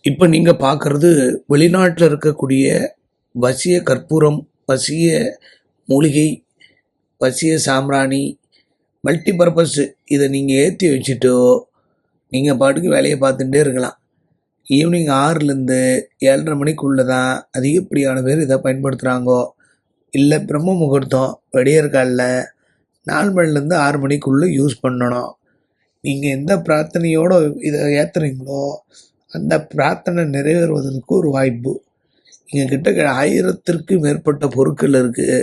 இப்போ நீங்கள் பார்க்குறது வெளிநாட்டில் இருக்கக்கூடிய வசிய கற்பூரம், வசிய மூலிகை, வசிய சாம்பிராணி, மல்டி பர்பஸ். இதை நீங்கள் ஏற்றி வச்சுட்டோ நீங்கள் பாட்டுக்கு வேலையை பார்த்துட்டே இருக்கலாம். ஈவினிங் 6லேருந்து 7:30 மணிக்குள்ளே தான் அதிகப்படியான பேர் இதை பயன்படுத்துகிறாங்கோ. இல்லை பிரம்ம முகூர்த்தம் விடியற்காலில் 4 மணிலேருந்து 6 மணிக்குள்ளே யூஸ் பண்ணணும். நீங்கள் எந்த பிரார்த்தனையோடு இதை ஏற்றுறீங்களோ அந்த பிரார்த்தனை நிறைவேறுவதற்கு ஒரு வாய்ப்பு. எங்கள் கிட்ட 1000த்திற்கு மேற்பட்ட பொருட்கள் இருக்குது.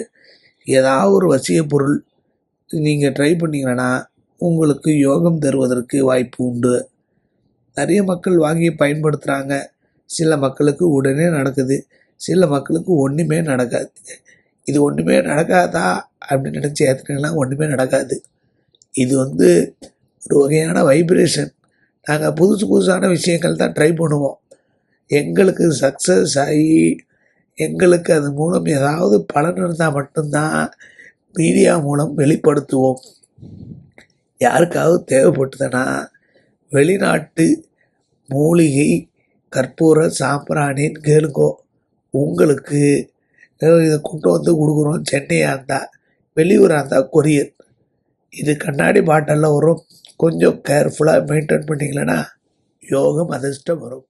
ஏதாவது ஒரு வசிய பொருள் நீங்கள் ட்ரை பண்ணிங்கன்னா உங்களுக்கு யோகம் தருவதற்கு வாய்ப்பு உண்டு. நிறைய மக்கள் வாங்கி பயன்படுத்துகிறாங்க. சில மக்களுக்கு உடனே நடக்குது, சில மக்களுக்கு ஒன்றுமே நடக்காது. இது ஒன்றுமே நடக்காதா அப்படின்னு நினச்சி ஏற்றுனீங்கன்னா ஒன்றுமே நடக்காது. இது ஒரு வகையான வைப்ரேஷன். நாங்கள் புதுசான விஷயங்கள் தான் ட்ரை பண்ணுவோம். எங்களுக்கு சக்ஸஸ் ஆகி எங்களுக்கு அது மூலம் ஏதாவது பலன் இருந்தால் மட்டும்தான் மீடியா மூலம் வெளிப்படுத்துவோம். யாருக்காவது தேவைப்பட்டதுன்னா வெளிநாட்டு மூலிகை கற்பூர சாம்பிராணின்னு கேளுங்கோ. உங்களுக்கு இதை கொண்டு கொடுக்குறோம். சென்னையாக இருந்தால், வெளியூராக இருந்தால் கொரியர். இது கண்ணாடி பாட்டிலில் வரும். கொஞ்சம் கேர்ஃபுல்லாக மெயின்டைன் பண்ணிங்களேன்னா யோகம் அதிர்ஷ்டம் வரும்.